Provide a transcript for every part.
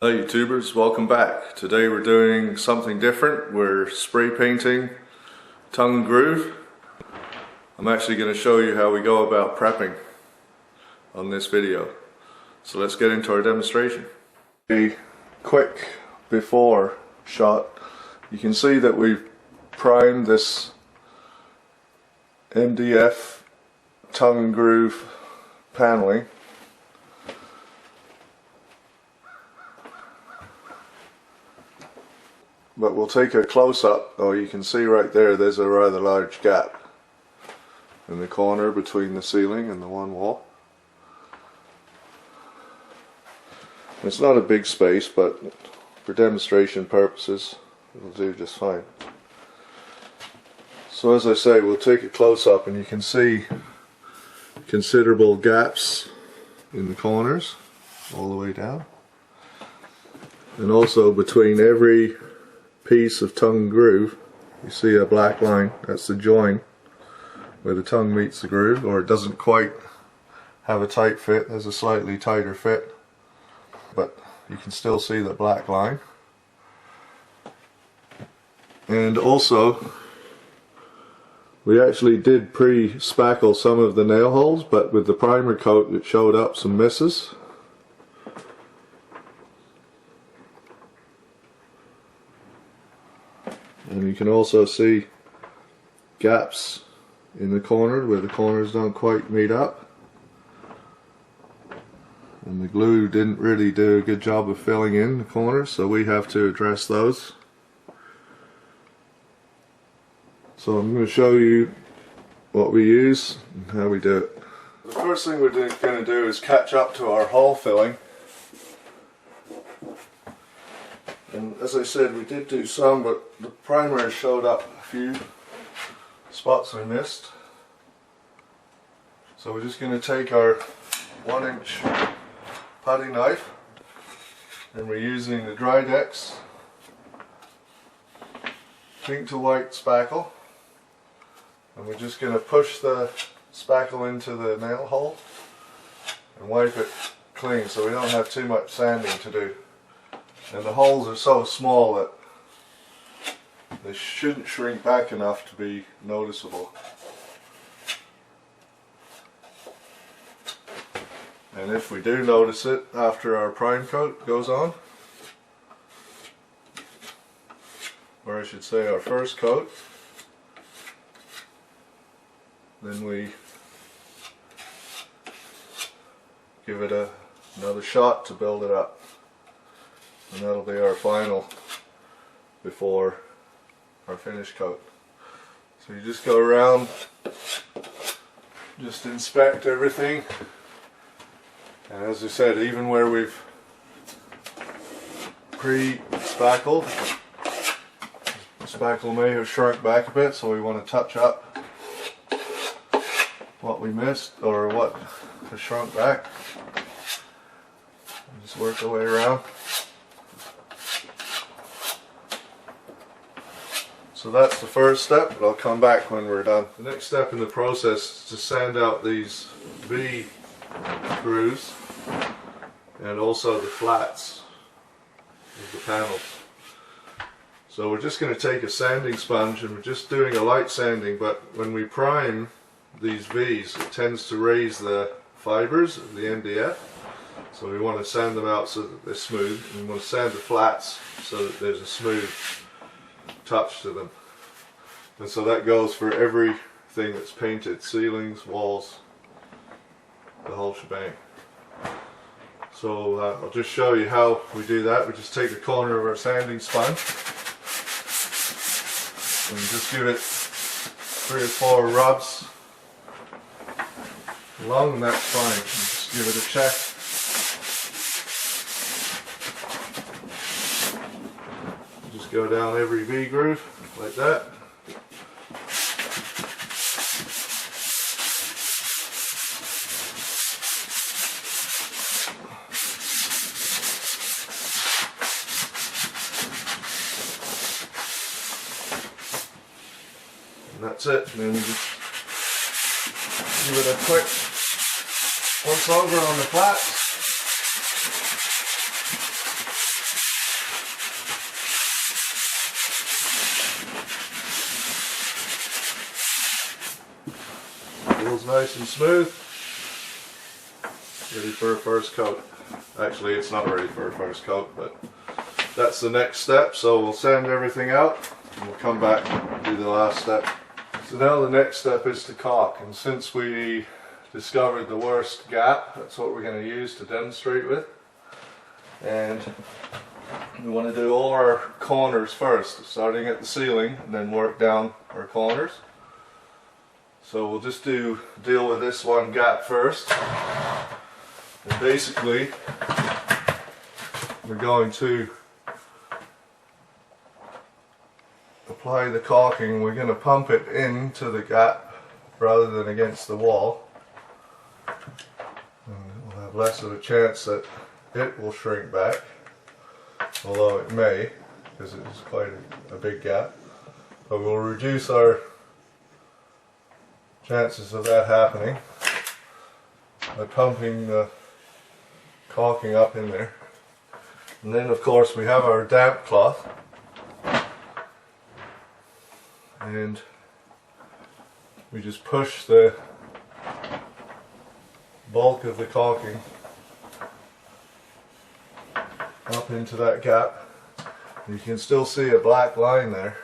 Hi YouTubers, welcome back. Today we're doing something different. We're spray painting tongue and groove. I'm actually going to show you how we go about prepping on this video. So let's get into our demonstration. A quick before shot. You can see that we've primed this MDF tongue and groove paneling. But we'll take a close-up. Oh, you can see right there's a rather large gap in the corner between the ceiling and the one wall. It's not a big space, but for demonstration purposes it'll do just fine. So as I say, we'll take a close-up and you can see considerable gaps in the corners all the way down, and also between every piece of tongue and groove you see a black line. That's the join where the tongue meets the groove, or it doesn't quite have a tight fit. There's a slightly tighter fit, but you can still see the black line. And also we actually did pre-spackle some of the nail holes, but with the primer coat it showed up some misses. And you can also see gaps in the corner where the corners don't quite meet up, and the glue didn't really do a good job of filling in the corners, so we have to address those. So I'm going to show you what we use and how we do it. The first thing we're going to do is catch up to our hole filling. And as I said, we did do some, but the primer showed up a few spots we missed. So we're just going to take our 1-inch putty knife, and we're using the Drydex pink to white spackle, and we're just going to push the spackle into the nail hole and wipe it clean so we don't have too much sanding to do. And the holes are so small that they shouldn't shrink back enough to be noticeable. And if we do notice it after our prime coat goes on, or I should say our first coat, then we give it another shot to build it up. And that'll be our final before our finish coat. So you just go around, just inspect everything, and as I said, even where we've pre-spackled, the spackle may have shrunk back a bit, so we want to touch up what we missed or what has shrunk back. And just work our way around. So that's the first step, but I'll come back when we're done. The next step in the process is to sand out these V grooves and also the flats of the panels. So we're just going to take a sanding sponge, and we're just doing a light sanding, but when we prime these V's it tends to raise the fibers of the MDF, so we want to sand them out so that they're smooth, and we want to sand the flats so that there's a smooth touch to them. And so that goes for everything that's painted: ceilings, walls, the whole shebang. So I'll just show you how we do that. We just take the corner of our sanding sponge and just give it 3 or 4 rubs along, and that's fine. And just give it a check. Just go down every V groove like that. And that's it. And then we just give it a quick once over on the flats. feels nice and smooth. Ready for a first coat. Actually, it's not ready for a first coat, but that's the next step. So we'll sand everything out and we'll come back and do the last step. So now the next step is to caulk, and since we discovered the worst gap, that's what we're going to use to demonstrate with. And we want to do all our corners first, starting at the ceiling and then work down our corners. So we'll just deal with this one gap first. And basically we're going to apply the caulking. We're going to pump it into the gap rather than against the wall. And we'll have less of a chance that it will shrink back, although it may, because it is quite a big gap. But we'll reduce our chances of that happening by pumping the caulking up in there. And then of course we have our damp cloth, and we just push the bulk of the caulking up into that gap. And you can still see a black line there,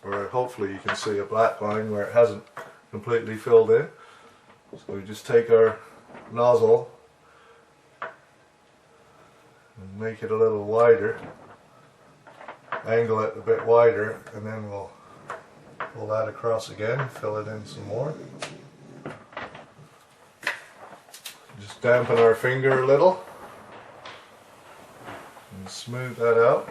or hopefully you can see a black line where it hasn't completely filled in. So we just take our nozzle and make it a little wider, angle it a bit wider, and then we'll pull that across again, fill it in some more. Just dampen our finger a little and smooth that out.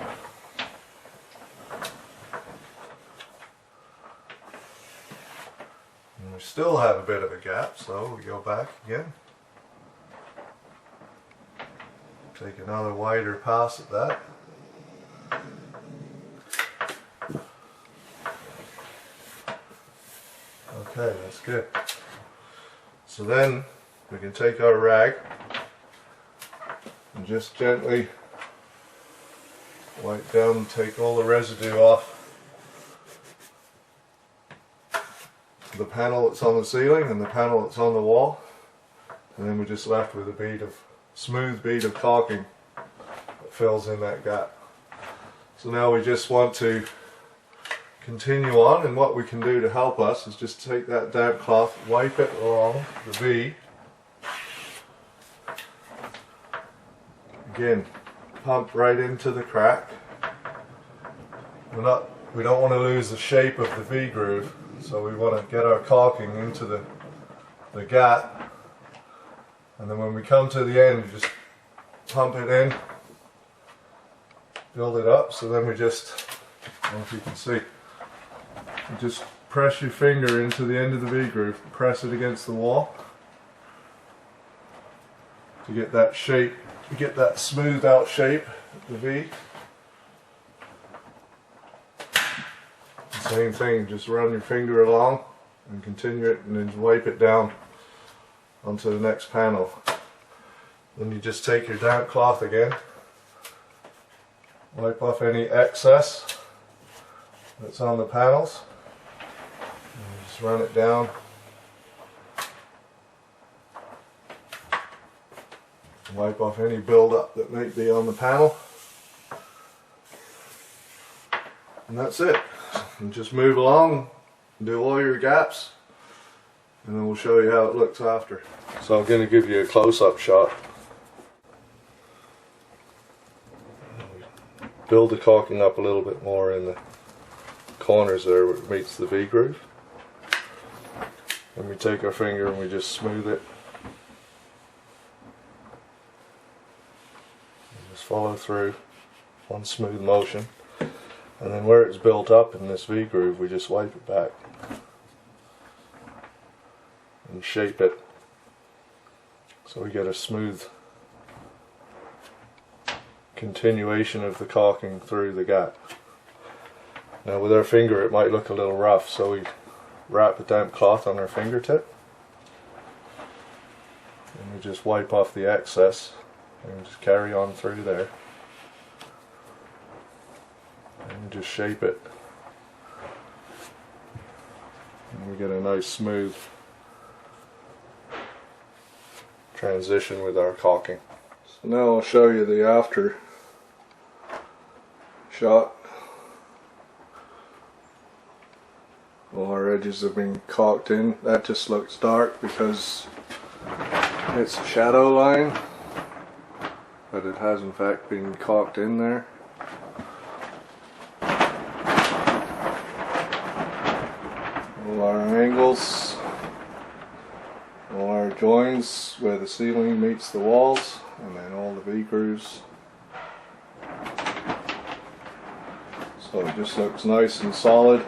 And we still have a bit of a gap, so we go back again. Take another wider pass at that. Okay, that's good. So then we can take our rag and just gently wipe down and take all the residue off the panel that's on the ceiling and the panel that's on the wall, and then we're just left with a smooth bead of caulking that fills in that gap. So now we just want to continue on, and what we can do to help us is just take that damp cloth, wipe it along the V. Again, pump right into the crack. We don't want to lose the shape of the V groove, so we want to get our caulking into the gap, and then when we come to the end, just pump it in, build it up. So then we just, I don't know if you can see, you just press your finger into the end of the V groove, press it against the wall to get that shape, to get that smoothed out shape of the V. Same thing, just run your finger along and continue it, and then wipe it down onto the next panel. Then you just take your damp cloth again, wipe off any excess that's on the panels, and just run it down and wipe off any buildup that might be on the panel, and that's it. And just move along, do all your gaps, and then we'll show you how it looks after. So I'm going to give you a close-up shot. Build the caulking up a little bit more in the corners there where it meets the V groove. Then we take our finger and we just smooth it. And just follow through one smooth motion. And then where it's built up in this V groove, we just wipe it back and shape it so we get a smooth continuation of the caulking through the gap. Now with our finger it might look a little rough, so we wrap a damp cloth on our fingertip and we just wipe off the excess and just carry on through there. And just shape it, and we get a nice smooth transition with our caulking. So now I'll show you the after shot. All our edges have been caulked in. That just looks dark because it's a shadow line, but it has in fact been caulked in there. All our angles, all our joins where the ceiling meets the walls, and then all the V-grooves. So it just looks nice and solid.